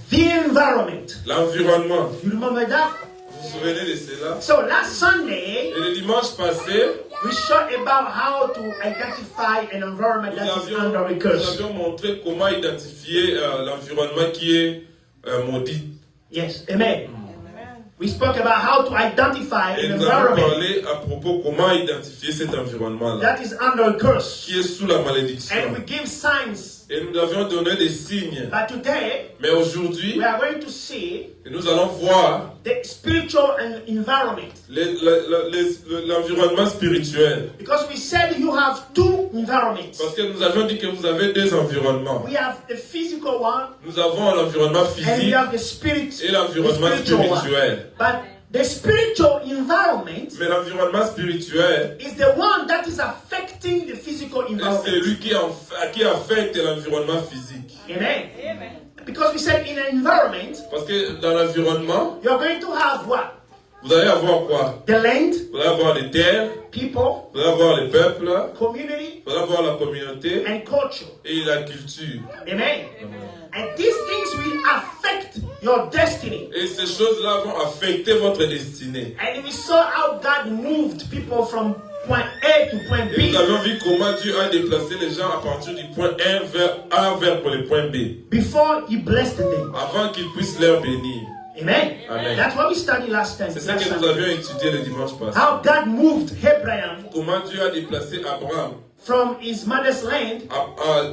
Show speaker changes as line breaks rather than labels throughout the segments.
The environment.
L'environnement.
You remember that?
Vous vous souvenez de cela?
So last Sunday,
Et le dimanche passé,
we showed about how to identify an environment that is under a
nous
curse.
avions montré comment identifier l'environnement qui est maudit.
Yes, amen. We spoke about how to identify
Et
an
nous avons
environment
parlé à propos comment identifier cet environnement-là,
that is under a curse.
qui est sous la malédiction.
And we give signs.
Et nous avions donné des signes.
But today,
Mais aujourd'hui,
we are going to see
nous allons voir
the spiritual environment.
l'environnement spirituel.
Because we said you have two environments.
Parce que nous avions dit que vous avez deux environnements.
We have the physical one
Nous avons l'environnement
and we
physique
have the spirit.
et l'environnement spirituel.
But the spiritual environment
Mais l'environnement spirituel
is the one that is affecting the physical
est
environment.
celui qui affecte l'environnement physique.
Amen. Because we said in an environment,
Parce que dans l'environnement,
you're going to have what?
vous allez avoir quoi?
The land,
Vous allez avoir les terres,
people,
vous allez avoir les peuples,
community,
vous allez avoir la communauté
and culture.
et la culture.
Amen. And these things will affect your destiny.
Et ces choses-là vont affecter votre destinée.
And we saw how God moved people from point A to point
Et
B
nous avons vu comment Dieu a déplacé les gens à partir du point A vers le point B,
before He blessed them.
avant qu'ils puissent leur bénir.
Amen.
Amen.
That's what we studied last time.
C'est ça que nous avions étudié le dimanche passé.
How God moved Abraham
Comment Dieu a déplacé Abraham
from his mother's land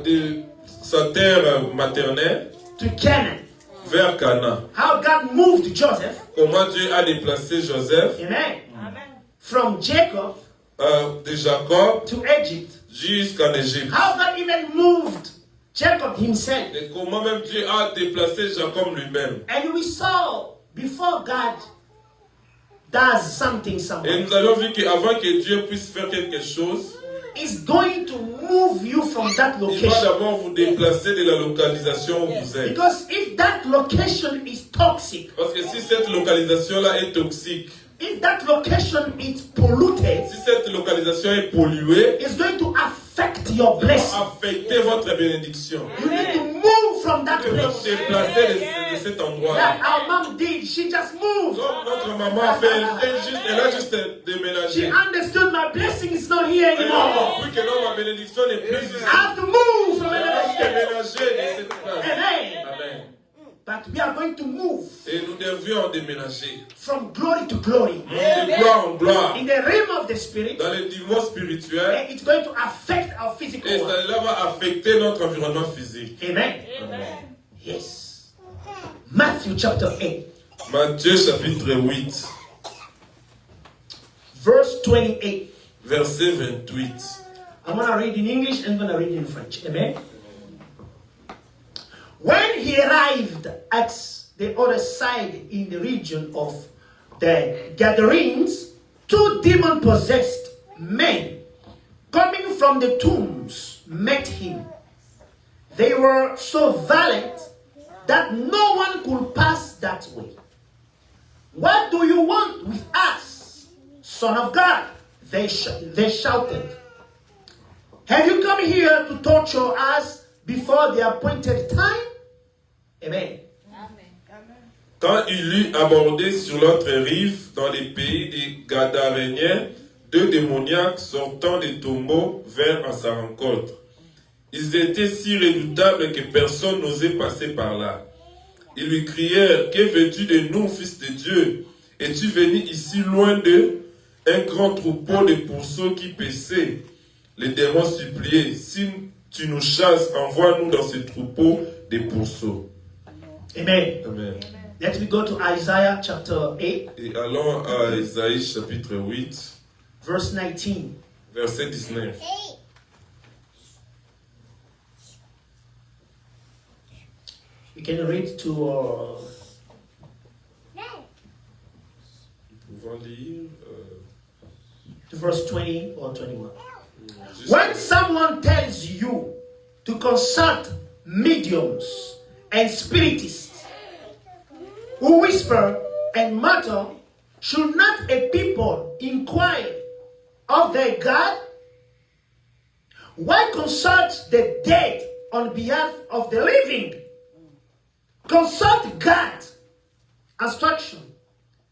de sa terre maternelle
to Canaan.
vers Canaan.
How God moved Joseph.
Comment Dieu a déplacé Joseph
Amen. From Jacob
de Jacob
to Egypt.
jusqu'en Égypte.
How God even moved Jacob himself.
Et comment même Dieu a déplacé Jacob lui-même.
And we saw before God does something
Et
somewhere,
nous avons vu qu'avant que Dieu puisse faire quelque chose,
He's going to move you from that
il va
location.
d'abord vous déplacer de la localisation où vous êtes.
Because if that location is toxic,
Parce que si cette localisation-là est toxique,
if that location is polluted,
si cette localisation est polluée,
it's going to affect your
ça va
blessing.
affecter votre bénédiction.
You need to move from that
Vous devez vous
place.
déplacer de cet endroit-là.
That our mom did. She just moved.
Donc notre maman a fait, elle a juste
She
déménagé.
understood my blessing is not here
Elle a
anymore.
compris que non, ma bénédiction n'est plus ici.
I have to move from
Elle a
another place.
déménagé de cette place.
Amen.
Amen.
But we are going to move
Et nous devions déménager.
from glory to glory
De gloire en gloire.
in the realm of the spirit,
Dans le niveau spirituel.
and it's going to affect our physical
Et
one.
cela va affecter notre environnement physique.
Amen. Yes. Matthew chapter 8,
Matthieu chapitre 8,
verse 28.
verset 28.
I'm going to read in English and I'm going to read in French. Amen. When he arrived at the other side in the region of the Gadarenes, two demon-possessed men coming from the tombs met him. They were so violent that no one could pass that way. What do you want with us, Son of God? They shouted. Have you come here to torture us before the appointed time? Amen.
Quand il eut abordé sur l'autre rive, dans les pays des Gadaréniens, deux démoniaques sortant des tombeaux vinrent à sa rencontre. Ils étaient si redoutables que personne n'osait passer par là. Ils lui crièrent, « Que veux-tu de nous, fils de Dieu? Es-tu venu ici loin d'eux? » Un grand troupeau de pourceaux qui paissaient. Les démons suppliaient, « Si tu nous chasses, envoie-nous dans ce troupeau de pourceaux. »
Amen.
Amen.
Let me go to Isaiah chapter 8,
Et allons à Isaïe chapitre 8,
verse 19.
verset 19.
You can read to
Nous pouvons lire
verse 20 or 21.
jusqu'à-
When someone tells you to consult mediums and spiritists who whisper and mutter, should not a people inquire of their God? Why consult the dead on behalf of the living? consult God's instruction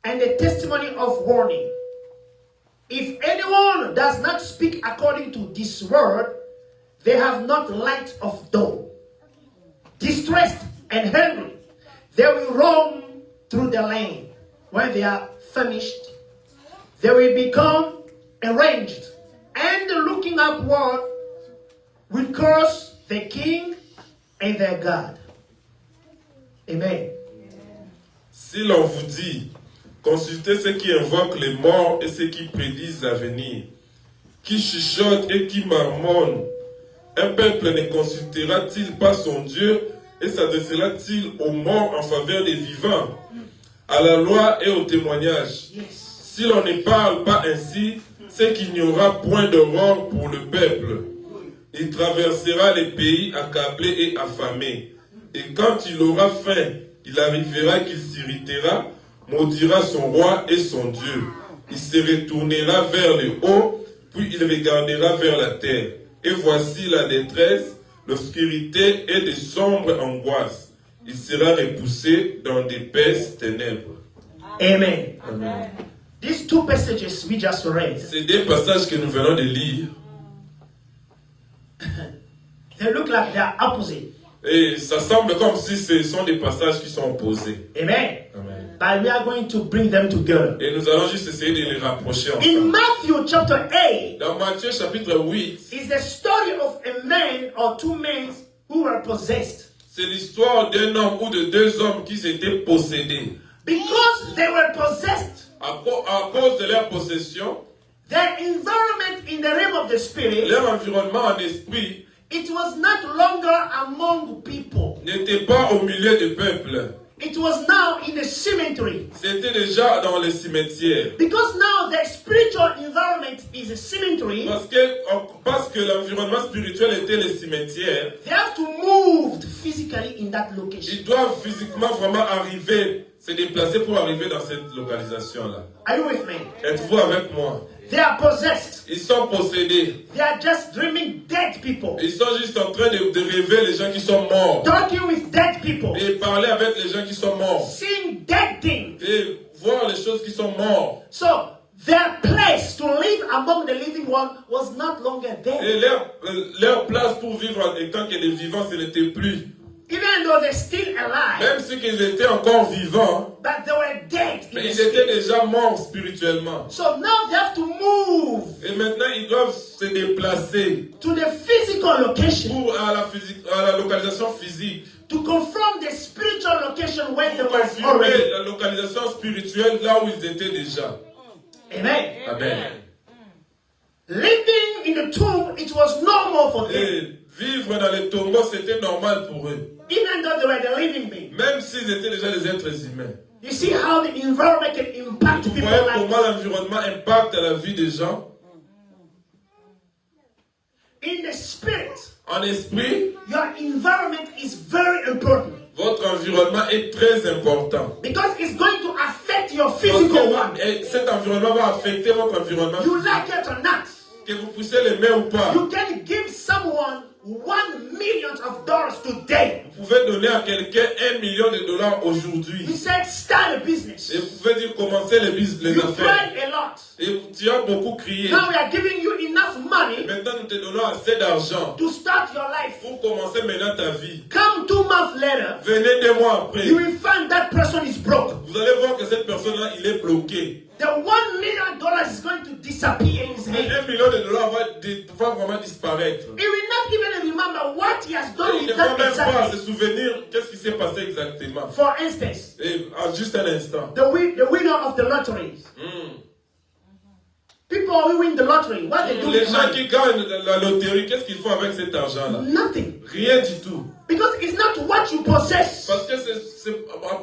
and the testimony of warning. If anyone does not speak according to this word, they have not light of dawn. Distressed and hungry, they will roam through the land. When they are famished, they will become enraged, and looking upward will curse the king and their God. Amen.
Si l'on vous dit, consultez ceux qui invoquent les morts et ceux qui prédisent l'avenir, qui chuchotent et qui marmonnent, un peuple ne consultera-t-il pas son Dieu et s'adressera-t-il aux morts en faveur des vivants, à la loi et au témoignage? Si l'on ne parle pas ainsi, c'est qu'il n'y aura point d'aurore pour le peuple. Il traversera les pays accablés et affamés. Et quand il aura faim, il arrivera qu'il s'irritera, maudira son roi et son Dieu. Il se retournera vers le haut, puis il regardera vers la terre. Et voici la détresse, l'obscurité et de sombres angoisses. Il sera repoussé dans d'épaisses ténèbres.
Amen.
Amen.
These two passages we just read,
C'est des passages que nous venons de lire.
they look like they are opposite.
Et ça semble comme si ce sont des passages qui sont opposés.
Amen.
Amen.
But we are going to bring them together.
Et nous allons juste essayer de les rapprocher
In
ensemble.
Matthew chapter 8,
Dans Matthieu chapitre 8,
is the story of a man or two men who were possessed.
c'est l'histoire d'un homme ou de deux hommes qui s'étaient possédés.
Because they were possessed,
À cause de leur possession,
their environment in the realm of the spirit,
leur environnement en esprit
it was not longer among people.
n'était pas au milieu du peuple.
It was now in the cemetery.
C'était déjà dans les cimetières.
Because now the spiritual environment is a cemetery,
Parce que l'environnement spirituel était les cimetières,
they have to move physically in that location.
ils doivent physiquement vraiment arriver, se déplacer pour arriver dans cette localisation-là.
Are you with me?
Êtes-vous avec moi?
They are possessed.
Ils sont possédés.
They are just dreaming dead people.
Ils sont juste en train de rêver les gens qui sont morts.
Talking with dead people.
Et parler avec les gens qui sont morts.
Seeing dead things.
Et voir les choses qui sont mortes.
So their place to live among the living one was not longer there.
Et leur place pour vivre en tant que des vivants, ce n'était plus.
Even though they're still alive,
Même si ils étaient encore vivants,
but they were dead in
mais
the
ils étaient
spirit.
déjà morts spirituellement.
So now they have to move
Et maintenant, ils doivent se déplacer
to the physical location
pour à la localisation physique.
to confront the spiritual location where they
Pour
were
confirmer
already.
la localisation spirituelle là où ils étaient déjà.
Amen.
Amen.
Living in the tomb, it was normal for them,
Et vivre dans les tombeaux, c'était normal pour eux.
even though they were the living beings.
Même s'ils étaient déjà des êtres humains.
You see how the environment can impact
Vous
people
voyez
like
comment l'environnement impacte la vie des gens.
in the spirit.
En esprit,
Your environment is very important
votre environnement est très important.
because it's going to affect your
Parce
physical one.
que cet environnement va affecter votre environnement.
You like it or not,
Que vous puissiez l'aimer ou pas.
you can give someone $1 million today.
Vous pouvez donner à quelqu'un $1 million aujourd'hui.
You said start a business.
Et vous pouvez dire commencer les
You
affaires.
cried a lot.
Et tu as beaucoup crié.
Now we are giving you enough money
Maintenant, nous te donnons assez d'argent
to start your life.
pour commencer maintenant ta vie.
Come 2 months later,
Venez 2 mois après.
you will find that person is broke.
Vous allez voir que cette personne-là, il est bloqué.
The $1 million is going to disappear in his
$1
hand.
million va vraiment disparaître.
He will not even remember what he has done
Il ne
with
va
that
même pas
exactly.
se souvenir qu'est-ce qui s'est passé exactement.
For instance,
Et juste un instant.
the winner of the lotteries. People who win the lottery, what they do
Les
with
gens
money?
qui gagnent la loterie, qu'est-ce qu'ils font avec cet argent-là?
Nothing.
Rien du tout.
Because it's not what you possess.
Parce que c'est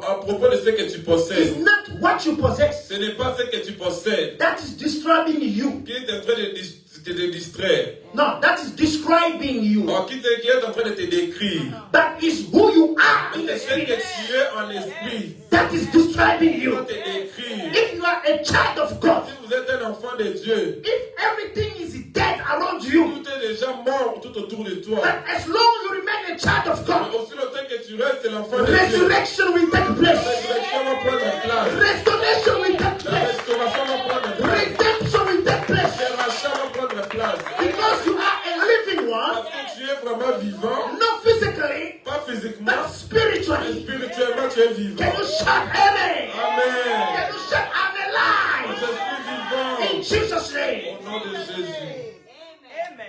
à propos de ce que tu possèdes.
It's not what you possess
Ce n'est pas ce que tu possèdes
that is describing you.
qui est en train de te distraire.
No, that is describing you.
Qui est en train de te décrire.
But it's who you are in
C'est
the
ce que
spirit
tu es en esprit.
that is describing
Qui
you.
va te décrire.
If you are a child of God,
Si vous êtes un enfant de Dieu,
if everything is dead around you,
tout est déjà mort tout autres autour de toi.
But as long as you remain a child of
Mais
God,
aussi longtemps que tu restes l'enfant de Dieu,
resurrection will take
la
place.
résurrection va prendre place.
Restoration will take
La
place.
restauration va prendre place.
Redemption will take place.
Le rachat va prendre place.
Because you are a living one,
Parce que tu es vraiment vivant,
not physically,
pas physiquement,
but
mais
spiritually.
spirituellement tu es vivant.
Can you shout amen?
Amen.
Can you shout I'm
Je
alive?
suis vivant.
In Jesus' name.
Au nom de Jésus.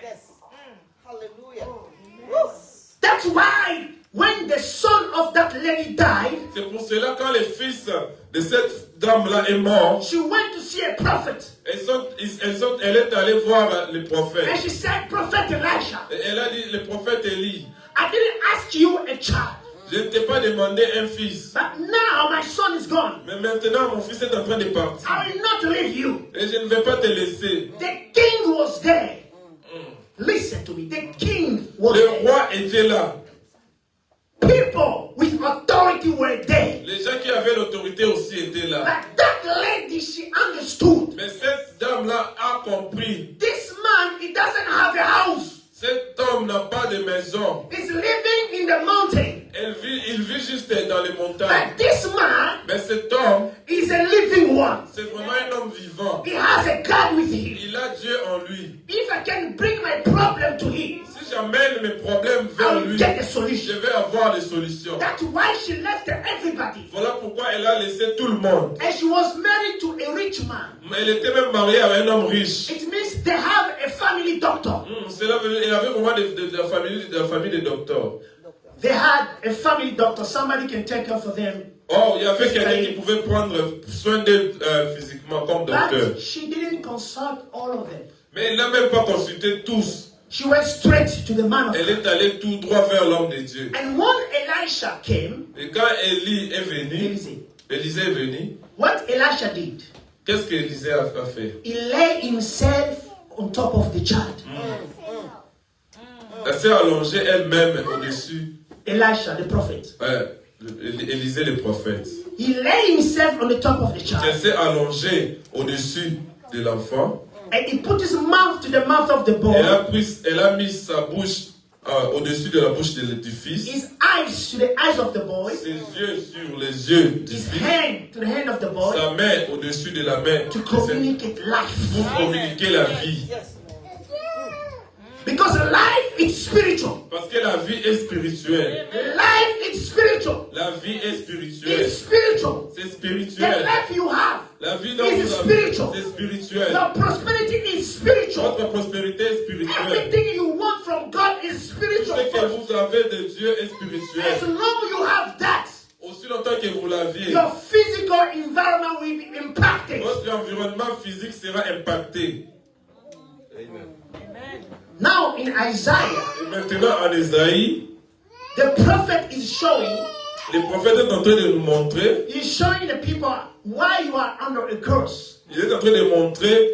Yes. Hallelujah.
That's why when the son of that lady died,
C'est pour cela quand le fils de cette dame-là est mort,
she went to see a prophet.
elle est allée voir le
And
prophète.
she said, Prophet Elisha,
Et elle a dit, le prophète Élie,
I didn't ask you a child,
je ne t'ai pas demandé un fils.
but now my son is gone.
Mais maintenant, mon fils est en train de partir.
I will not leave you.
Et je ne vais pas te laisser.
The king was there. Listen to me. The king was
Le
there.
roi était là.
People with authority were there.
Les gens qui avaient l'autorité aussi étaient là.
But that lady, she understood.
Mais cette dame-là a compris.
This man, he doesn't have a house.
Cet homme n'a pas de maison.
He's living in the mountain.
Il vit juste dans les montagnes.
But this man
Mais cet homme,
is a living one.
c'est vraiment un homme vivant.
He has a God with him.
Il a Dieu en lui.
If I can bring my problem to him,
Si j'amène mes problèmes
I
vers
will
lui,
get the
je
solution.
vais avoir des solutions.
That's why she left everybody.
Voilà pourquoi elle a laissé tout le monde.
And she was married to a rich man.
Elle était même mariée à un homme riche.
It means they have a family doctor.
Elle avait vraiment de la famille des docteurs.
They had a family doctor. Somebody can take care for them.
Oh, il y avait quelqu'un qui pouvait prendre soin d'eux physiquement comme docteur.
But she didn't consult all of them.
Mais elle n'a même pas consulté tous.
She went straight to the man of
Elle
God.
est allée tout droit vers l'homme de Dieu.
And when Elisha came,
Et quand Élie est venu, Élisée est venu,
what Elisha did,
qu'est-ce qu'Élisée a fait?
he lay himself on top of the child.
Elle s'est allongée elle-même au-dessus.
Elisha, the prophet.
Élisée le prophète.
He lay himself on the top of the
Elle
child.
s'est allongée au-dessus de l'enfant.
And he put his mouth to the mouth of the boy.
Elle a mis sa bouche au-dessus de la bouche du fils.
His eyes to the eyes of the boy.
Ses yeux sur les yeux du
His
fils.
hand to the hand of the boy.
Sa main au-dessus de la main.
To communicate life.
Pour communiquer la vie.
Because life is spiritual.
Parce que la vie est spirituelle.
Life is spiritual.
La vie est spirituelle.
It's spiritual.
C'est
The
spirituel.
life you have
La vie dont
is
vous avez,
spiritual.
c'est spirituel.
Your prosperity is spiritual.
Votre prospérité est spirituelle.
Everything you want from God is
Ce
spiritual.
que vous avez de Dieu est spirituel.
As long as you have that,
Aussi longtemps que vous l'aviez,
your physical environment will be impacted.
votre environnement physique sera impacté.
Now in Isaiah,
Et maintenant en Ésaïe,
the prophet is showing,
le prophète est en train de nous montrer,
he's showing the people why you are under a curse.
il est en train de montrer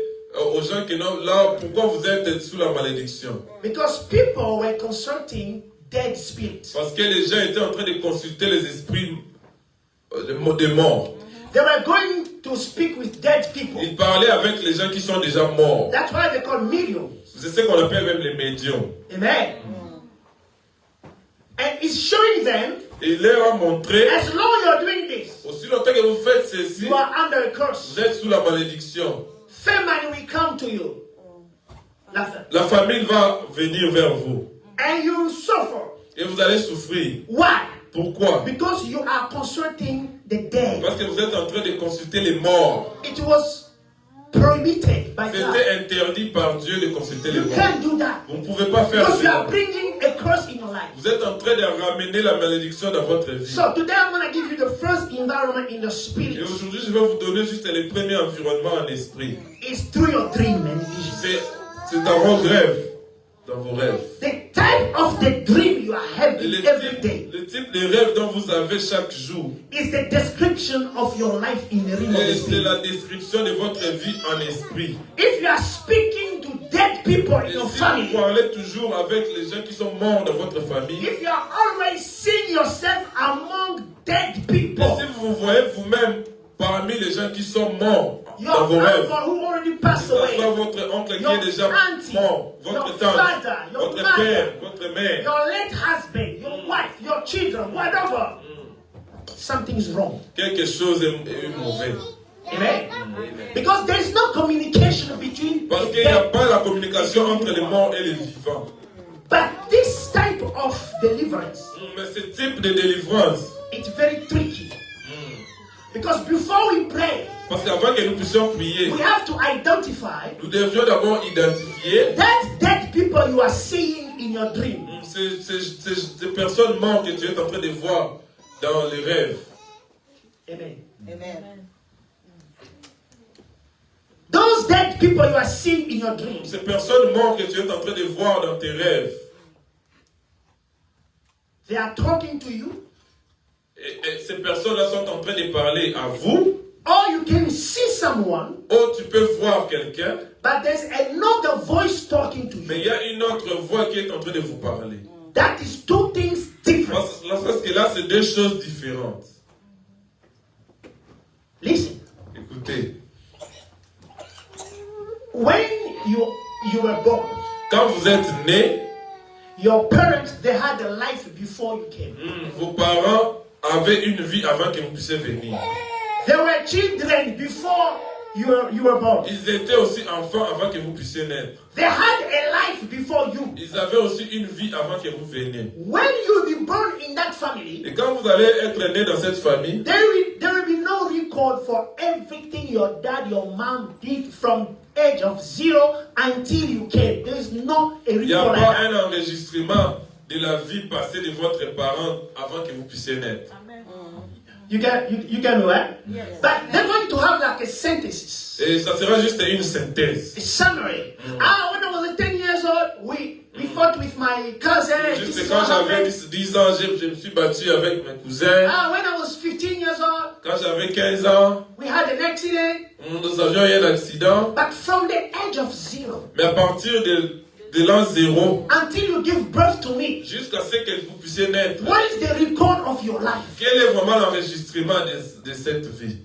aux gens que non, là, pourquoi vous êtes sous la malédiction.
Because people were consulting dead spirits.
Parce que les gens étaient en train de consulter les esprits des morts.
They were going to speak with dead people.
Ils parlaient avec les gens qui sont déjà morts.
That's why they call mediums.
C'est ce qu'on appelle même les médiums.
Amen. And he's showing them,
Et il leur a montré,
as long as you're doing this,
aussi longtemps que vous faites ceci,
you are under a curse.
vous êtes sous la malédiction.
Famine will come to you.
La famine va venir vers vous.
And you will suffer.
Et vous allez souffrir.
Why?
Pourquoi?
Because you are consulting the dead.
Parce que vous êtes en train de consulter les morts.
It was prohibited by God.
C'était interdit par Dieu de consulter les
You
morts.
can't do that.
Vous ne pouvez pas faire
Because you are
cela.
bringing a curse in your life.
Vous êtes en train de ramener la malédiction dans votre vie.
So today I'm going to give you the first environment in the
Et
spirit.
aujourd'hui, je vais vous donner juste les premiers environnements en esprit.
It's through your dream and vision.
C'est dans vos rêves. Dans vos rêves.
The type of the dream you are
Et
having every day
le type de rêve dont vous avez chaque jour.
is the description of your life in the realm of
Et
the
c'est
spirit.
la description de votre vie en esprit.
If you are speaking to dead people in
Et
your
si
family,
vous parlez toujours avec les gens qui sont morts dans votre famille,
if you are always seeing yourself among dead
et
people,
si vous vous voyez vous-même parmi les gens qui sont morts dans
Your
vos rêves,
uncle who already passed
que ce soit
away,
votre oncle qui
your
est déjà
auntie,
mort,
your
votre tante,
father, your
votre
mother,
père, votre mère,
your late husband, your wife, your children, whatever. Something's wrong.
quelque chose est mauvais.
Amen. Because there is no communication between
Parce
the
qu'il n'y a
dead.
pas la communication entre les morts et les vivants.
But this type of deliverance,
Mais ce type de délivrance,
it's very tricky. Because before we pray,
parce qu'avant que nous puissions prier,
we have to identify
nous devions d'abord identifier
that dead people you are seeing in your dream.
ces personnes mortes que tu es en train de voir dans les rêves.
Amen.
Amen.
Those dead people you are seeing in your dreams,
Ces personnes mortes que tu es en train de voir dans tes rêves,
they are talking to you,
et ces personnes-là sont en train de parler à vous,
or you can see someone,
ou tu peux voir quelqu'un,
but there's another voice talking to
mais
you.
il y a une autre voix qui est en train de vous parler.
That is two things different.
Parce que là, c'est deux choses différentes.
Listen,
Écoutez,
when you were born,
quand vous êtes né,
your parents, they had a life before you came.
vos parents avaient une vie avant que vous puissiez venir.
They were children before you were born.
Ils étaient aussi enfants avant que vous puissiez naître.
They had a life before you.
Ils avaient aussi une vie avant que vous veniez.
When you be born in that family,
Et quand vous allez être né dans cette famille,
there will be no record for everything your dad, your mom did from age of 0 until you came. There is no a
il n'y a
record
pas
like that.
un enregistrement de la vie passée de votre parent avant que vous puissiez naître.
You can know that?
Yes.
But they're going to have like a synthesis,
Et ça sera juste une synthèse.
a summary. When I was 10 years old, we fought with my cousin. This
Juste
is
quand
what
j'avais
happened.
10 ans, je me suis battu avec mes cousins.
When I was 15 years old,
Quand j'avais 15 ans,
we had an accident.
nous avions eu un accident.
But from the age of 0
Mais à partir de l'an 0,
until you give birth to me,
jusqu'à ce que vous puissiez naître,
what is the record of your life?
quel est vraiment l'enregistrement de cette vie?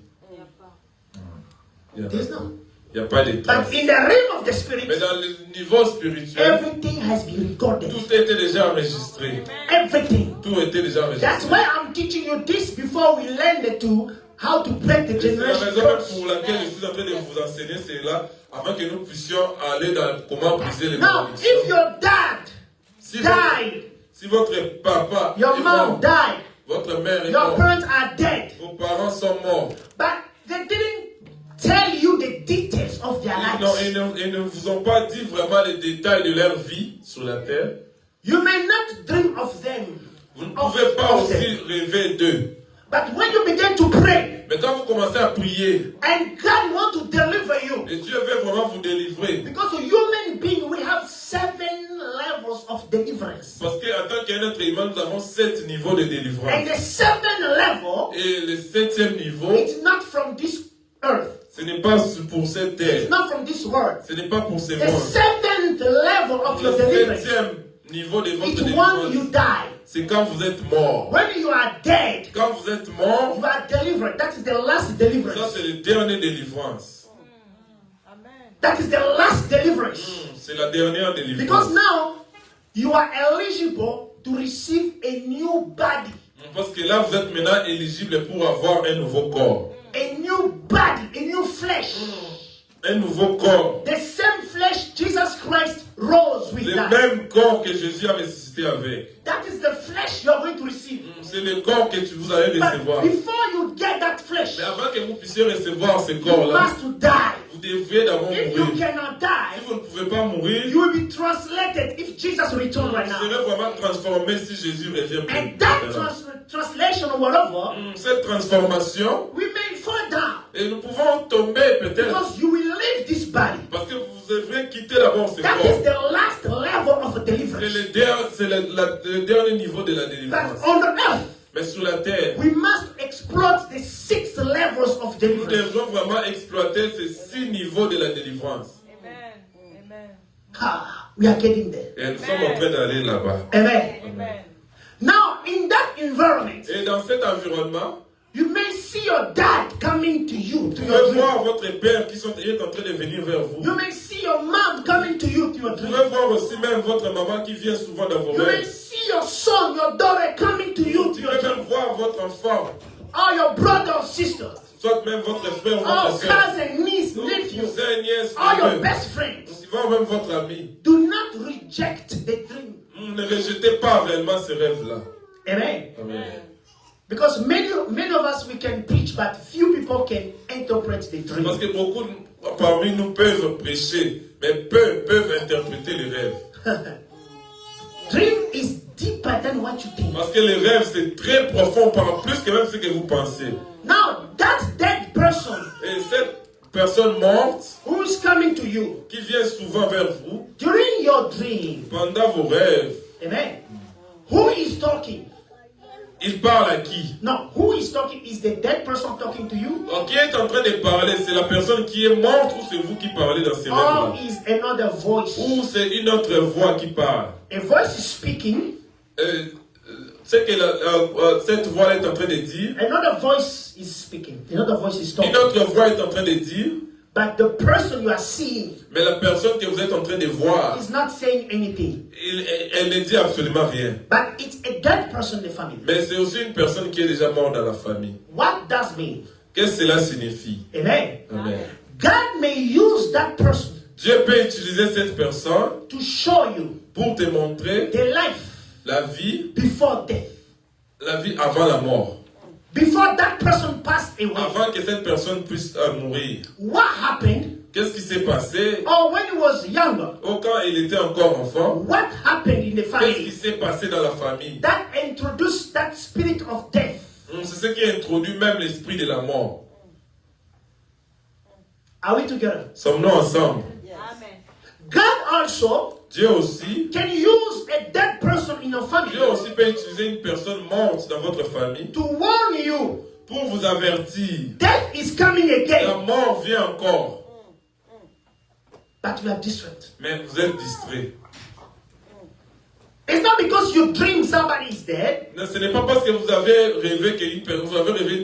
Il
There's no.
n'y a pas de traces.
But in the realm of the
Mais
spirit,
dans le niveau spirituel,
everything has been recorded.
tout était déjà enregistré.
Everything.
Tout était déjà
That's
enregistré.
why I'm teaching you this before we learn to how to break the
C'est la
generation
raison
curse.
pour laquelle je suis en train de vous enseigner cela, avant que nous puissions aller dans comment briser les
Now, if
malédictions.
your dad
Si
died,
votre papa
your
est
mom
mort,
died,
votre mère est
your
morte,
parents are dead,
vos parents sont morts,
but they didn't tell you the details of their
ils
lives.
ne vous ont pas dit vraiment les détails de leur vie sur la terre.
You may not dream of them,
Vous ne pouvez pas aussi rêver d'eux.
but when you begin to pray,
Mais quand vous commencez à prier,
and God wants to deliver you,
et Dieu veut vraiment vous délivrer,
because a human being, we have 7 levels of deliverance.
parce qu'en tant qu'un être humain, nous avons 7 niveaux de
And
délivrance.
the 7th level,
Et le 7e niveau,
it's not from this earth.
ce n'est pas pour cette terre,
It's not from this world.
ce n'est pas pour ces
The
mondes.
7th level of
Le
your deliverance,
7e niveau de votre
it's when you
délivrance,
die.
c'est quand vous êtes mort.
When you are dead,
Quand vous êtes mort,
you are delivered. That is the last
ça
deliverance.
c'est le dernier délivrance.
That is the last deliverance.
C'est la dernière délivrance.
Because now, you are eligible to receive a new body.
Parce que là, vous êtes maintenant éligible pour avoir un nouveau corps.
A new body, a new flesh.
Un nouveau corps.
The same flesh Jesus Christ rose with
Le
that.
même corps que Jésus a ressuscité avec.
That is the flesh you are going to receive.
C'est le corps que vous allez
But
recevoir.
before you get that flesh,
Mais avant que vous puissiez recevoir ce
you
corps-là,
must die.
vous devriez d'abord
If you
mourir.
cannot die,
Si vous ne pouvez pas mourir,
you will be translated if Jesus returns right
vous
now.
serez vraiment transformé si Jésus revient.
And that translation or whatever,
Cette transformation,
we may fall down
et nous pouvons tomber peut-être.
because you will leave this body.
Parce que vous devrez quitter d'abord ce
That is
corps.
the last level of
C'est
deliverance.
le dernier niveau de la
But
délivrance.
on the earth,
Mais sur la terre,
we must explore the 6 levels of
nous
deliverance.
devons vraiment exploiter ces 6 niveaux de la délivrance.
We are getting there.
Et nous sommes en train d'aller là-bas.
Amen. Now, in that environment,
Et dans cet environnement,
you may see your dad coming to you, to
Vous
your
pouvez
dream.
voir votre père qui est en train de venir vers vous.
You may see your mom coming to you, to your
Vous
dream.
pouvez voir aussi même votre maman qui vient souvent dans vos
You may
rêves.
see your son, your daughter coming to you, to
Vous
your
pouvez
dream.
même voir votre enfant,
Or your brother or sister.
soit même votre frère ou
Or
votre soeur,
cousin, niece, nephew.
cousin, nièce,
Or your
neveu,
best friend.
souvent même votre ami.
Do not reject the dream.
Ne rejetez pas réellement ce rêve-là.
Amen.
Amen.
Because many of us, we can preach, but few people can interpret the
Parce
dream.
que beaucoup parmi nous peuvent prêcher, mais peu peuvent interpréter les rêves.
Dream is deeper than what you think.
Parce que les rêves, c'est très profond, par plus que même ce que vous pensez.
Now, that dead person
Et cette personne morte,
who is coming to you
qui vient souvent vers vous,
during your dream,
pendant vos rêves,
amen, who is talking?
il parle à qui?
No, who is talking? Is the dead person talking to you?
Donc, qui est en train de parler? C'est la personne qui est morte ou c'est vous qui parlez dans ces
Or
rêves-là?
is another voice?
Ou c'est une autre voix qui parle?
A voice is speaking,
C'est que cette voix est en train de dire,
another voice is speaking, another voice is
une
talking.
autre voix est en train de dire,
But the person you are seeing
mais la personne que vous êtes en train de voir,
is not saying anything.
elle ne dit absolument rien.
But it's a dead person in the family.
Mais c'est aussi une personne qui est déjà morte dans la famille.
What does mean?
Qu'est-ce que cela signifie?
Amen.
Amen.
God may use that person
Dieu peut utiliser cette personne
to show you
pour te montrer
the life
la vie avant la mort.
before that person passed away.
Avant que cette personne puisse mourir.
What happened?
Qu'est-ce qui s'est passé?
Or when he was younger,
Quand il était encore enfant,
what happened in the
qu'est-ce qui
family
s'est passé dans la famille?
that introduced that spirit of death?
C'est ce qui a introduit même l'esprit de la mort.
Are we together?
Sommes-nous ensemble?
God also
Dieu aussi,
can use a dead person in your family
Dieu aussi peut utiliser une personne morte dans votre famille
to warn you
pour vous avertir.
death is coming
La
again.
mort vient encore,
But you are distraught.
mais vous êtes distrait.
It's not because you dream somebody is dead
Ce n'est pas parce que vous avez rêvé une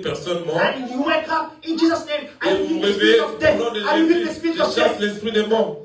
personne morte
and you wake up in Jesus' name. I
et vous
rebuke the
réveillez
spirit of death.
au nom de
I rebuke the
Jésus,
spirit
je
of
chasse
death.
l'esprit des morts.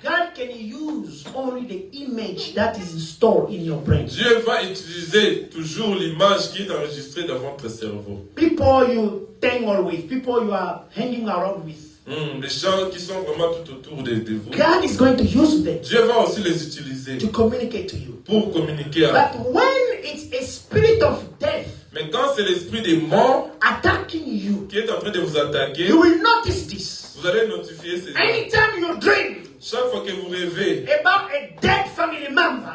God can use only the image that is stored in your brain.
Dieu va utiliser toujours l'image qui est enregistrée dans votre cerveau.
People you tangle with, people you are hanging around with.
Les gens qui sont vraiment tout autour de vous.
God is going to use them
Dieu va aussi les utiliser
to communicate to you.
pour communiquer avec vous.
But when it's a spirit of death
Mais quand c'est l'esprit des morts
attacking you,
qui est en train de vous attaquer,
you will notice this.
vous allez notifier ces gens.
Anytime you dream
Chaque fois que vous rêvez
about a dead family member,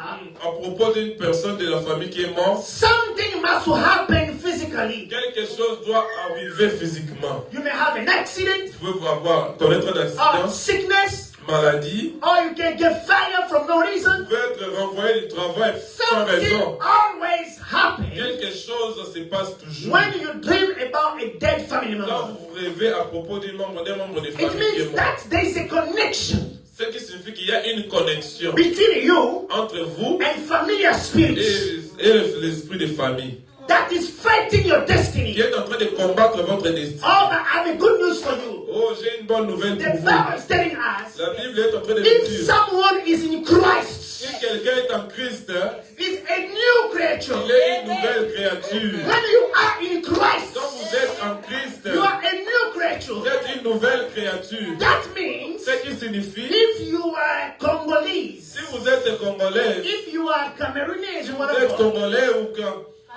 à propos d'une personne de la famille qui est morte,
something must happen physically.
quelque chose doit arriver physiquement.
You may have an accident,
Vous pouvez connaître un accident,
or sickness,
maladie,
or you can get fired from no reason.
vous pouvez être renvoyé du travail sans
Something
raison.
always happens
Quelque chose se passe toujours.
when you dream about a dead family
Quand
member.
vous rêvez à propos d'un membre de
It
famille qui est
means
mort,
that there is a connection
ce qui signifie qu'il y a une connexion
between you
entre vous
and familiar spirits
et l'esprit de famille
that is fighting your
qui
destiny.
est en train de combattre votre destin.
Oh, but I have a good news for you.
Oh, j'ai une bonne nouvelle
The
pour vous.
Bible is telling us
La Bible est en train de
if
nous dire,
someone is in Christ,
si quelqu'un est en Christ,
is a new creature.
il est une nouvelle créature.
When you are in Christ,
Quand vous êtes en Christ,
you are a new
vous
creature.
êtes une nouvelle créature.
That means
Ce qui signifie,
if you are Congolese,
si vous êtes congolais,
if you are Cameroonese,
vous êtes
whatever,
congolais ou que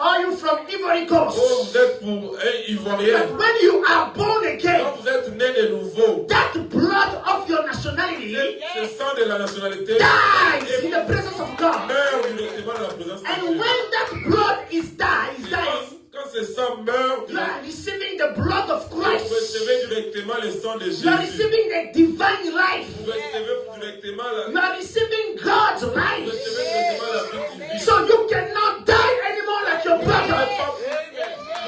or you from Ivory Coast,
vous êtes pour un Ivoirien,
but when you are born
quand
again,
vous êtes né de nouveau,
that blood of your nationality
ce sang de la nationalité
dies in the presence of God.
meurt directement dans la présence de
And
Dieu.
when that blood is
Et
dying,
quand ce sang meurt,
you are receiving the blood of
vous
Christ.
recevez directement le sang de Jésus.
You are receiving the divine life.
Vous recevez directement
You are receiving God's
vous
life.
recevez directement la vie divine.
So you cannot die anymore like your brother.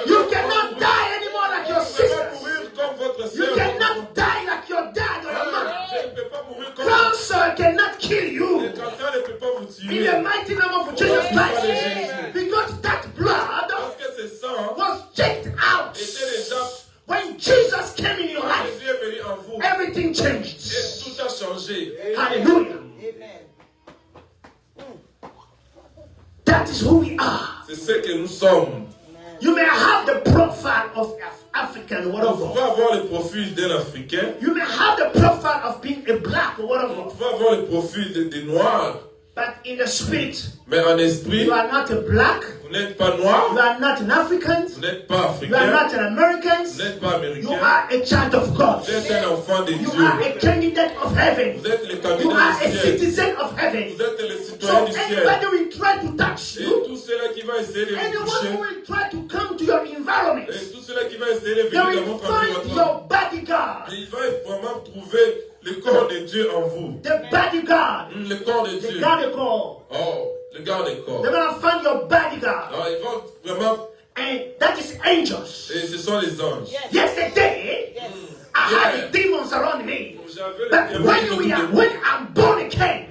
You cannot die anymore like your
Vous ne pouvez
sister.
pas mourir comme votre
You
sœur.
cannot die like your dad or your mother.
Je ne peux pas mourir comme
Cancer cannot kill
le
you.
cancer ne peut pas vous
In
tuer.
the mighty name of Jesus Christ. Because that blood
Parce que ce sang
was checked of African or
Vous
whatever.
pouvez avoir le profil d'un Africain.
You may have the profile of being a black or
Vous
whatever.
pouvez avoir le profil des Noirs.
But in the spirit,
Mais en esprit,
you are not a black,
vous n'êtes pas
you
noir.
are not an African,
Vous n'êtes pas
you are
africain.
not an American,
Vous n'êtes pas
you
américain.
are a child of God.
Vous êtes un enfant de
You
Dieu.
are a candidate of heaven.
Vous êtes le
You
candidat
are a
du ciel.
citizen of heaven.
Vous êtes le
So
citoyen du ciel.
anybody will try to touch
Et
you,
tout cela qui va essayer de vous
anyone who
toucher,
will try to come to your environment,
et tout cela qui va essayer de
they
venir dans
will
votre
find
environnement,
your bodyguard.
il va vraiment trouver le corps de Dieu en vous.
The bodyguard,
Le corps de
the
Dieu.
garde corps.
Oh, le garde corps.
They're gonna find your bodyguard,
Alors, ils vont vraiment,
and that is angels.
et ce sont les anges.
Yesterday, I had the demons around me,
J'avais
but
le diable qui
when I'm born again,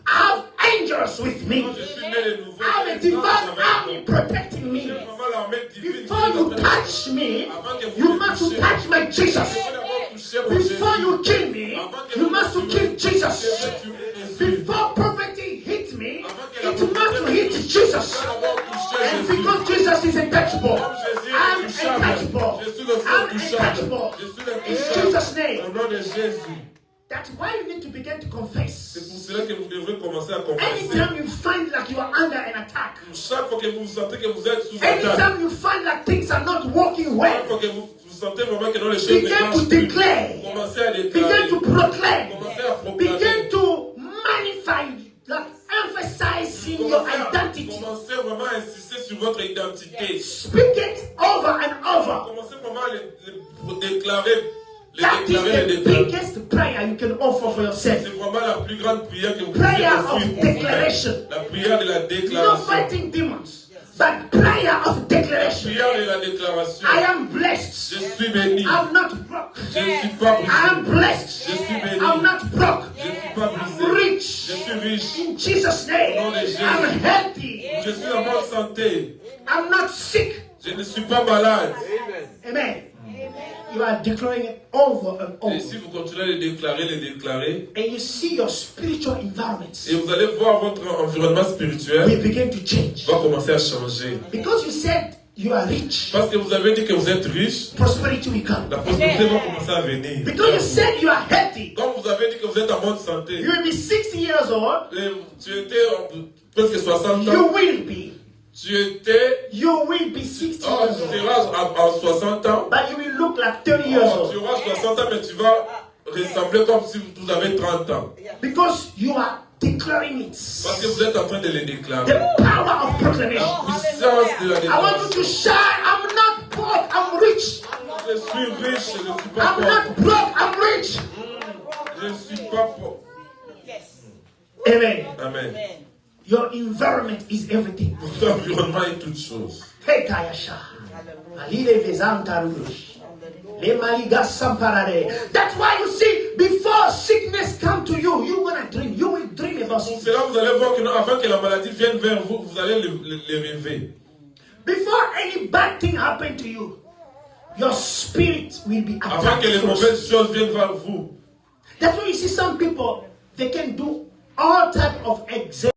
I have angels with me.
Quand je suis né de nouveau,
I have a divine army protecting me.
j'ai vraiment l'armée divine.
Before you touch me, you must touch my Jesus. Before you kill me, you must kill Jesus. Before poverty hit me, it must hit Jesus. And because Jesus is untouchable, I'm untouchable. I'm untouchable. In Jesus'
Au
name.
nom de Jésus.
That's why you need to begin to confess.
C'est pour cela que vous devrez commencer à confesser.
Anytime you find like you are under an attack,
Chaque fois que vous sentez que vous êtes sous attaque,
anytime you find like things are not working
chaque
well,
fois que vous sentez vraiment que dans les choses ne
begin to
marchent plus,
declare,
commencez à
begin
déclarer,
to proclaim,
commencez à proclamer,
begin to magnify, like emphasizing your identity.
commencez vraiment à insister sur votre identité.
Speak it over and over.
Commencez vraiment à le déclarer,
That is the
déclarer.
biggest prayer you can offer for yourself.
C'est vraiment la plus grande prière que vous puissiez
Prayer
offrir
of
pour vous.
declaration.
La prière de la
Not
déclaration.
fighting demons, but prayer of declaration.
Prière de la déclaration.
I am blessed.
Je suis béni.
I'm not broke.
Je ne suis pas
I am
brisé.
blessed.
Je suis béni.
I'm not broke.
Je ne suis pas
I'm
brisé.
rich.
Je suis riche.
In Jesus' name,
Au nom de Jésus.
I'm healthy.
Je suis en bonne santé.
I'm not sick.
Je ne suis pas malade.
Amen. You are declaring it over and
Et si
over.
vous continuez de déclarer,
And you see your spiritual environments
et vous allez voir votre environnement spirituel
will begin to change.
va commencer à changer.
Because you said you are rich,
Parce que vous avez dit que vous êtes riche,
prosperity will come.
la prospérité va commencer à venir.
Because you said you are healthy,
Comme vous avez dit que vous êtes en bonne santé,
you will be 60 years old.
et tu étais presque 60
You
ans,
will be.
tu étais,
You will be 60
oh,
years
tu
old.
seras en 60 ans,
But you will look like 30 years
oh, tu
old.
auras 60 ans, mais tu vas ressembler comme si vous avez 30 ans.
Because you are declaring it.
Parce que vous êtes en train de les déclarer.
The power of proclamation.
Puissance de la
I want you
déclaration.
to shout, I'm not poor, I'm rich.
Je suis riche, je ne suis pas
I'm
pauvre.
not broke, I'm rich.
Je ne suis pas pauvre.
Amen.
Amen.
Your environment is everything.
Votre environnement est toute chose.
Hey, Kayasha. Alile vezanta rush. Le maliga samparare. That's why you see, before sickness come to you, you're gonna dream. You will dream about
Pour
sickness.
cela, vous allez voir que non, avant que la maladie vienne vers vous, vous allez les rêver.
Before any bad thing happen to you, your spirit will be
Avant
attacked
que les
first.
mauvaises choses viennent vers vous.
That's why you see some people, they can do all type of exams.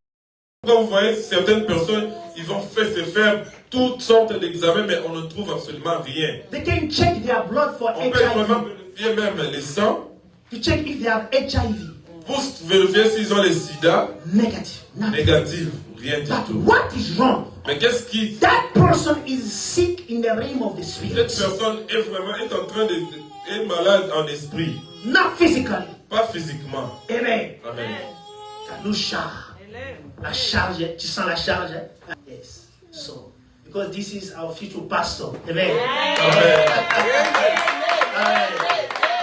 Quand vous voyez certaines personnes, ils vont se faire toutes sortes d'examens, mais on ne trouve absolument rien.
They can check their blood for
On peut vraiment
HIV,
vérifier même les sangs
to check if they have HIV.
pour vérifier s'ils ont les sida
Negative. Nothing.
négatifs. Rien du
But
tout.
what is wrong?
Mais qu'est-ce qui...
That person is sick in the realm of the
Cette
spirit,
personne est vraiment en train d'être malade en esprit,
not physically.
pas physiquement.
Amen.
Amen.
Kanusha. La charge, tu sens la charge? Yes. So, because this is our future pastor. Amen.
Amen.
Amen.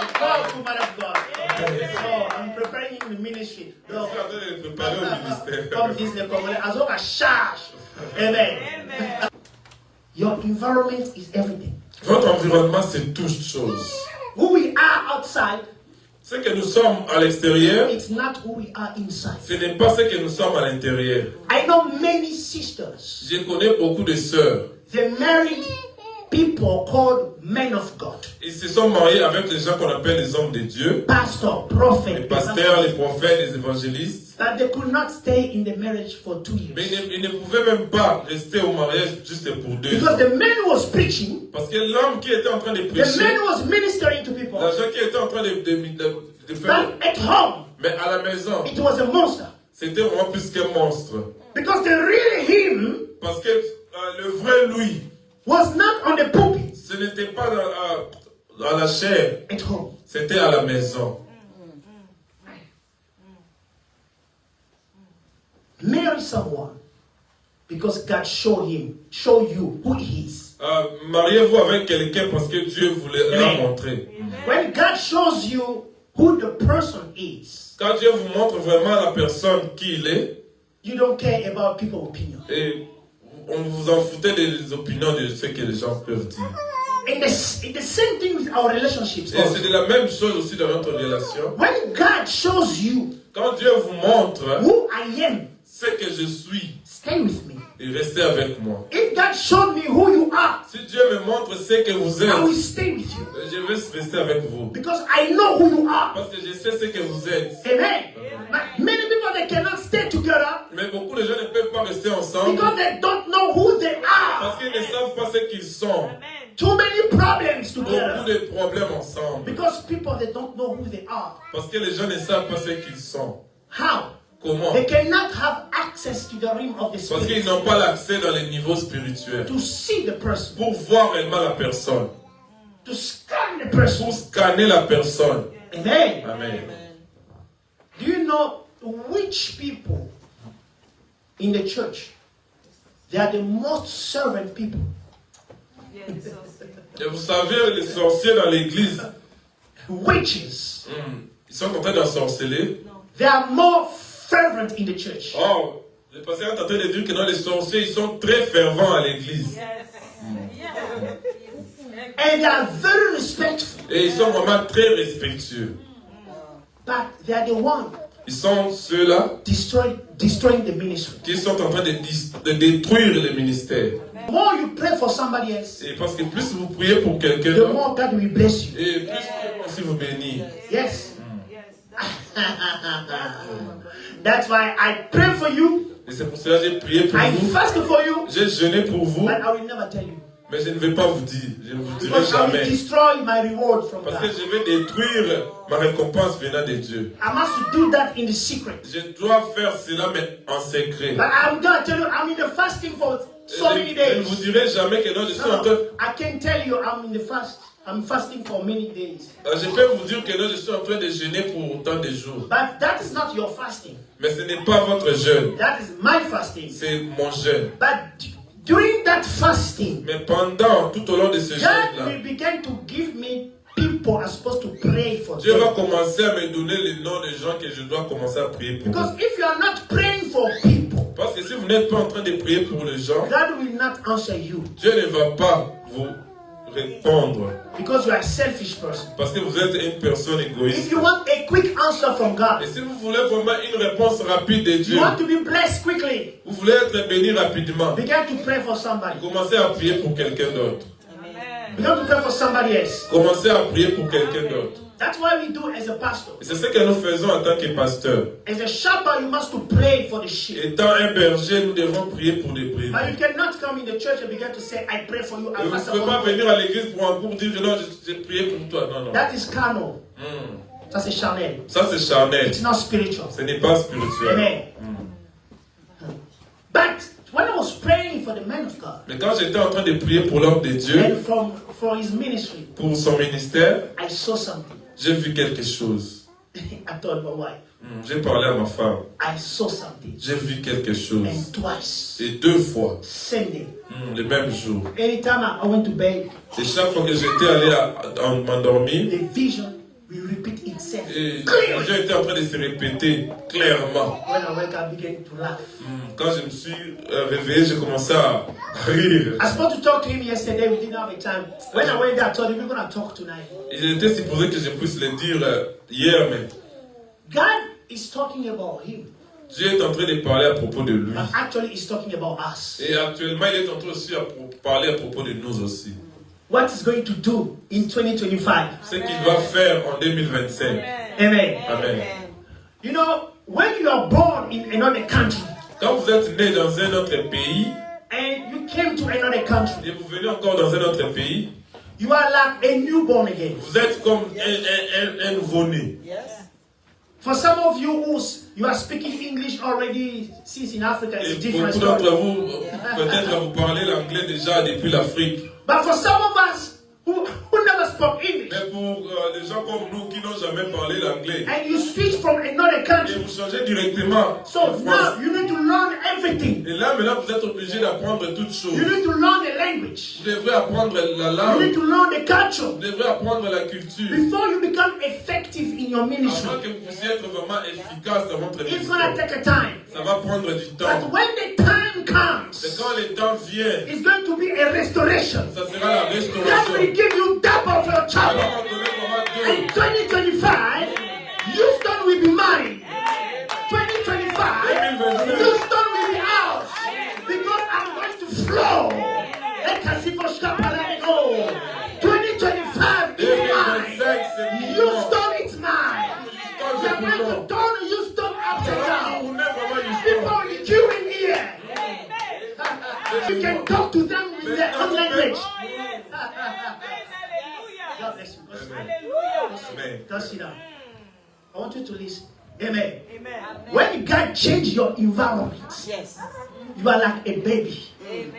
A powerful man of God. So, I'm preparing him in ministry.
Je suis en train de le préparer au ministère.
Comme disent les Congolais, as long as charge. Amen. Your environment is everything.
Votre environnement, c'est toute chose.
Who we are outside,
Ce que nous sommes à l'extérieur,
it's not who we are inside.
ce n'est pas ce que nous sommes à l'intérieur.
I know many sisters.
Je connais beaucoup de sœurs.
They married people called men of God.
Ils se sont mariés avec les gens qu'on appelle les hommes de Dieu,
pastor, prophet,
les pasteurs, les prophètes, les évangélistes.
but they could not stay in the marriage for 2 years.
Mais ils ne pouvaient même pas rester au mariage juste pour 2
Because
ans.
the man who was preaching,
Parce que l'homme qui était en train de
the
prêcher,
man who was ministering to people,
l'argent qui était en train de faire,
but at home,
mais à la maison,
it was a monster.
c'était vraiment plus qu'un monstre.
Because the real him
Parce que le vrai lui,
was not on the pulpit,
ce n'était pas dans la chair,
at home.
c'était à la maison.
Marry someone because God show you who he is.
Mariez-vous avec quelqu'un parce que Dieu voulait la
Amen.
montrer.
When God shows you who the person is,
Quand Dieu vous montre vraiment la personne qui il est,
you don't care about people's opinion.
et on vous en foutait des opinions de ce que les gens peuvent dire.
And the same thing with our relationships.
Et
Also.
c'est de la même chose aussi dans notre relation.
When God shows you
Quand Dieu vous montre
who I am,
ce que je suis,
stay with me.
et restez avec moi.
If God showed me who you are,
Si Dieu me montre ce que vous
I will
êtes,
stay with you.
je vais rester avec vous.
Because I know who you are.
Parce que je sais ce que vous êtes.
Amen. But many people, they cannot stay together
Mais beaucoup de gens ne peuvent pas rester ensemble
because they don't know who they
parce
are.
qu'ils ne savent pas ce qu'ils sont.
Too many problems
Beaucoup
together
de problèmes ensemble.
because people, they don't know who they are.
Parce que les gens ne savent pas ce qu'ils sont.
How?
Comment?
They cannot have access to the realm of the
Parce qu'ils
spirit
n'ont pas l'accès dans les niveaux spirituels.
to see the person,
Pour voir réellement la personne.
to scan the person.
Pour scanner la personne.
Amen.
Amen.
Do you know which people in the church, they are the most servant people?
Et vous savez, les sorciers dans l'église,
Witches,
ils sont en train d'ensorceler.
they are more fervent in the church.
Or, le pasteur est en train de dire que non, les sorciers, ils sont très fervents à l'église.
And they are very respectful.
Et ils sont vraiment très respectueux.
But they are the one
Ils sont ceux-là
destroying the ministry.
qui sont en train de détruire le ministère.
The more you pray for somebody else,
Et parce que plus vous priez pour quelqu'un
the
d'autre,
more God will bless you.
et plus Dieu va aussi vous bénir.
Yes. That's why I pray for you.
Et c'est pour cela que j'ai prié pour
I
vous.
fast for you.
J'ai jeûné pour vous,
But I will never tell you.
mais je ne vais pas vous dire. Je ne vous dirai
Because I will
jamais.
destroy my reward from
Parce que
God.
je vais détruire ma récompense venant de Dieu.
I must do that in the secret.
Je dois faire cela, mais en secret.
But I'm going to tell you, I'm in the fasting for so many
Je ne
days.
vous dirai jamais que non, je suis en
No,
train.
I can tell you I'm in the fast. I'm fasting for many days.
Je peux vous dire que non, je suis en train de jeûner pour autant de jours.
But that is not your fasting.
Mais ce n'est pas votre jeûne.
That is my fasting.
C'est mon jeûne.
But during that fasting,
Mais pendant, tout au long de ce
God
jeûne-là,
will begin to give me people are supposed to pray for
Dieu va
them.
commencer à me donner les noms des gens que je dois commencer à prier pour
Because
eux.
if you are not praying for people,
Parce que si vous n'êtes pas en train de prier pour les gens,
God will not answer you.
Dieu ne va pas vous répondre.
Because you are a selfish person.
Parce que vous êtes une personne
If
égoïste.
you want a quick answer from
Et
God,
si vous voulez vraiment une réponse rapide de Dieu,
you want to be blessed quickly,
vous voulez être béni rapidement,
begin to pray for somebody.
commencez à prier pour quelqu'un d'autre.
Begin to pray for somebody else.
Commencez à prier pour quelqu'un d'autre.
That's what we do as a pastor.
Et c'est ce que nous faisons en tant que pasteur.
As a shepherd, you must to pray for the sheep.
Étant un berger, nous devons prier pour les brebis.
But you cannot come in the church and begin to say, I pray for you,
Et
I
vous ne
fast
pouvez pas
for you.
venir à l'église pour dire non, j'ai prié pour toi. Non, non.
That is carnal.
Hmm.
That's a charnel.
Ça, c'est charnel.
It's not spiritual.
Ce n'est pas spirituel.
Amen. But when I was praying for the man of God
Mais quand j'étais en train de prier pour l'homme de Dieu,
and for his ministry,
pour son ministère,
I saw something.
j'ai vu quelque chose.
I told my wife,
J'ai parlé à ma femme.
I saw something.
J'ai vu quelque chose.
And twice,
Et 2 fois,
same day.
le même jour.
Anytime I went to bed,
Et chaque fois que j'étais allé m'endormir,
the vision will repeat itself.
et
Clearly.
Dieu était en train de se répéter clairement.
When I wake up, I began to laugh.
Quand je me suis réveillé, j'ai commencé à rire.
I was supposed to talk to him yesterday. We didn't have a time. When I went there, I told him we're going to talk tonight.
Il était supposé que je puisse le dire hier, mais
God is talking about him,
Dieu est en train de parler à propos de lui.
but actually, he's talking about us.
Et actuellement, il est en train aussi de parler à propos de nous aussi.
what he's going to do in 2025.
Ce qu'il va faire en 2025.
Amen.
Amen.
You know, when you are born in another country
Quand vous êtes né dans un autre pays
and you came to another country,
et vous venez encore dans un autre pays,
you are like a newborn again.
vous êtes comme un nouveau-né.
Yes.
For some of you you are speaking English already since in Africa, it's
Et
a different
beaucoup d'entre
story.
vous, peut-être vous parlez l'anglais déjà depuis l'Afrique.
But for some of us who never spoke English,
Mais pour des gens comme nous qui n'ont jamais parlé l'anglais,
and you switch from another
et
country,
vous changez directement
so
en
now
France.
you need to learn everything.
Et là, maintenant, vous êtes obligé d'apprendre toutes choses.
You need to learn the language.
Vous devrez apprendre la
You need
langue.
to learn the culture
Vous devrez apprendre la culture.
before you become effective in your ministry.
Afin que vous puissiez être vraiment efficace dans votre
It's gonna
ministère.
take a time.
Ça va prendre du
But
temps.
when the time comes,
C'est quand le temps vient,
it's going to be a restoration.
ça sera la
God
restauration.
will give you double of your
Alors,
child.
on donne vraiment
In
deux.
2025, Houston will be mine. 2025, Houston will be ours. Because I'm going to flow. Like a simple scapula. Oh, 2025 is mine. Houston is mine. We are going to turn Houston upside down. People in queuing here. You can talk to them in their own language. God bless you.
Amen.
Just sit down. I want you to listen. Amen.
Amen.
When God changes your environment,
Yes.
you are like a baby.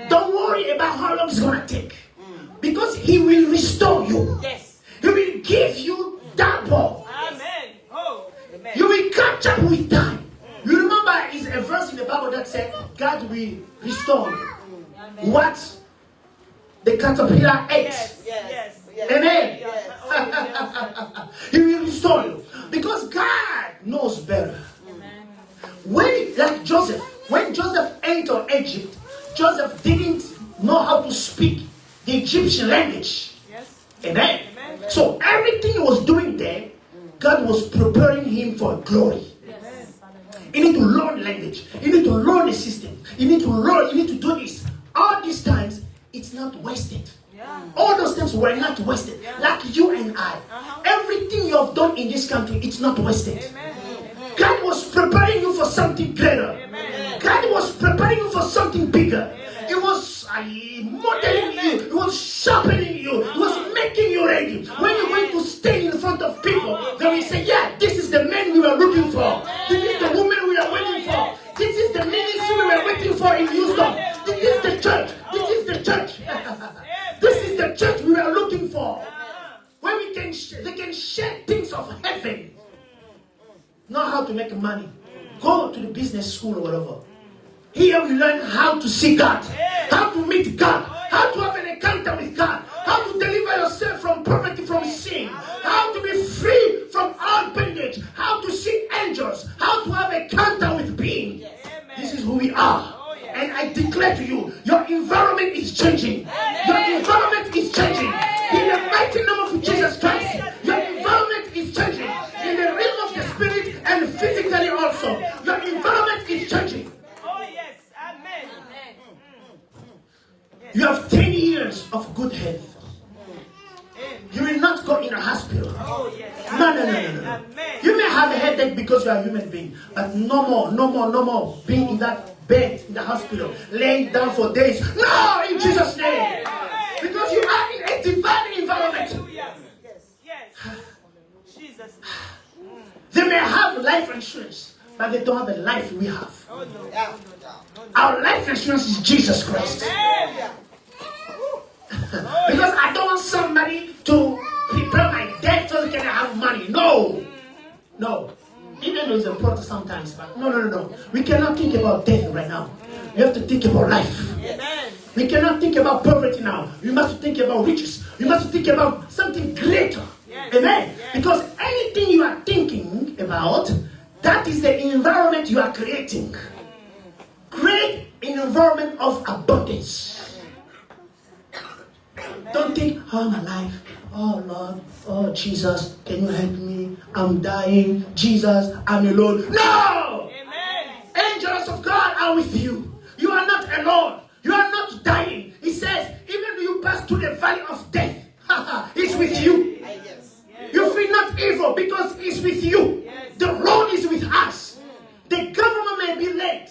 Don't worry about how long it's going to take. Because He will restore you.
Yes.
He will give you double.
Amen. Oh. Amen.
You will catch up with time. You remember, is a verse in the Bible that said, God will restore you. What the caterpillar ate.
Yes. Yes. Yes.
Amen.
Yes.
He will restore you. Because God knows better. When, like Joseph, when Joseph entered Egypt, Joseph didn't know how to speak the Egyptian language.
Yes.
Amen. So everything he was doing there, God was preparing him for glory. You need to learn language. You need to learn the system. You need to learn. You need to do this. All these times, it's not wasted. All those things were not wasted. Like you and I. Everything you have done in this country, it's not wasted. God was preparing you for something greater. God was preparing you for something bigger. It was modeling you. It was sharpening you. It was making you ready. When you're going to stand in front of people, they will say, yeah, this is the man we were looking for. This is the woman we are waiting for. This is the ministry we were waiting for in Houston. This is the church. This is the church. This is the church we were looking for. Where we can they can share things of heaven. Not how to make money. Go to the business school or whatever. Here we learn how to see God, how to meet God, how to have an encounter with God, how to deliver yourself from poverty, from sin, how to be free from all bondage, how to see angels, how to have an encounter with being. This is who we are. And I declare to you, your environment is changing. Your environment is changing. In the mighty name of Jesus Christ, your environment is changing. In the realm of the spirit and physically also, your environment is changing.
Oh yes. Amen.
You have 10 years of good health. You will not go in a hospital.
Oh yes.
No. You may have a headache because you are a human being, but no more being in that bed in the hospital, laying down for days. No, in Jesus' name. Because you are in a divine environment.
Yes. Yes. Jesus.
They may have life insurance, but they don't have the life we have.
Oh no.
Our life insurance is Jesus Christ. Because I don't want somebody to prepare my death so they can have money. No. Even though it's important sometimes, but no. We cannot think about death right now. We have to think about life.
Amen.
We cannot think about poverty now. We must think about riches. We must think about something greater.
Yes.
Amen.
Yes.
Because anything you are thinking about, that is the environment you are creating. Create an environment of abundance. Don't think, oh my life, oh Lord, oh Jesus, can you help me? I'm dying. Jesus, I'm alone. No!
Amen.
Angels of God are with you. You are not alone. You are not dying. He says, even if you pass pass through the valley of death, He's with you. You feel not evil because He's with you. The Lord is with us. The government may be late.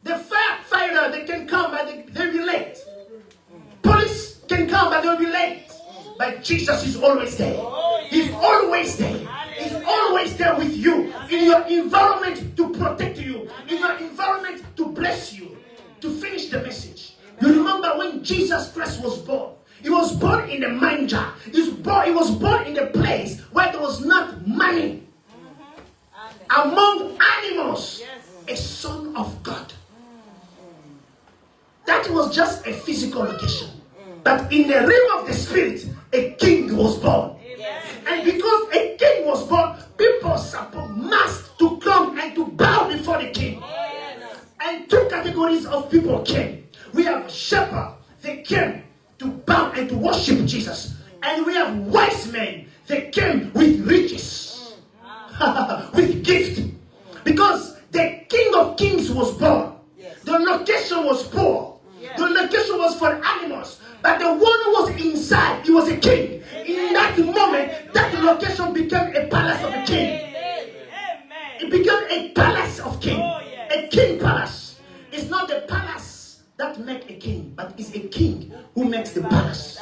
The firefighter, they can come, but they'll be late. Police can come, but they'll be late. But Jesus is always there. He's always there. He's always there with you. In your environment to protect you. In your environment to bless you. To finish the message. You remember when Jesus Christ was born. He was born in a manger. He was born in a place where there was not money. Among animals. A son of God. That was just a physical location. But in the realm of the spirit, a king was born. And because a king was born, people must to come and to bow before the king. And two categories of people came. We have shepherds, they came to bow and to worship Jesus. And we have wise men, they came with riches, with gift. Because the King of Kings was born. The location was poor. The location was for animals. But the one who was inside, he was a king. In that moment, that location became a palace of a king. It became a palace of king. A king palace. It's not the palace that makes a king, but it's a king who makes the palace.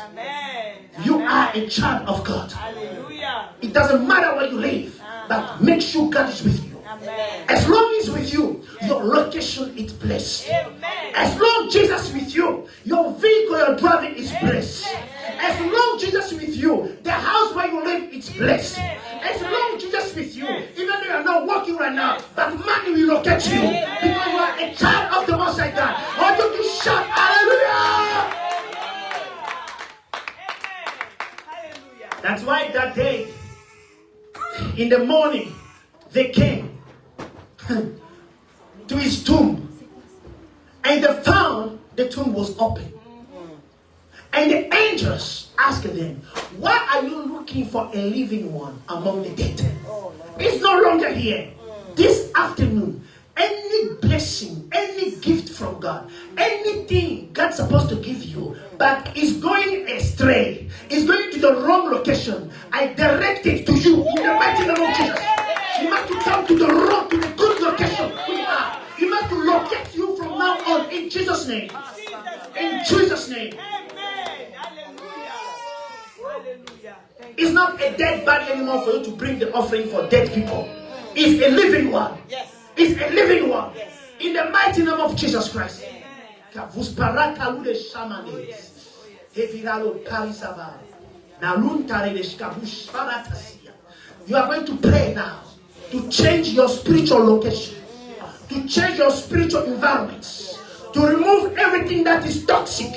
You are a child of God. It doesn't matter where you live, but make sure God is with you. As long as He's with you, your location is blessed. As long Jesus is with you, your vehicle you're driving is blessed. As long Jesus is with you, the house where you live is blessed. As long Jesus is with you, even though you're not working right now, but money will locate you because you are a child of the Most High God. Or you can shout hallelujah! That's why that day, in the morning, they came to his tomb. And they found the tomb was open. And the angels asked them, why are you looking for a living one among the dead? It's no longer here. This afternoon, any blessing, any gift from God, anything God's supposed to give you, but is going astray, is going to the wrong location, I direct it to you in the mighty name of Jesus. You have to come to the wrong, to the good location. You have to locate you from now on in Jesus' name. In Jesus' name. It's not a dead body anymore for you to bring the offering for dead people. It's a living one. It's a living one. In the mighty name of Jesus Christ. You are going to pray now to change your spiritual location, to change your spiritual environments, to remove everything that is toxic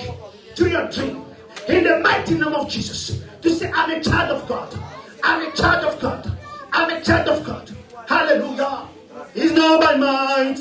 to your dream. In the mighty name of Jesus, to say, I'm a child of God. I'm a child of God. I'm a child of God. Hallelujah. It's not by might.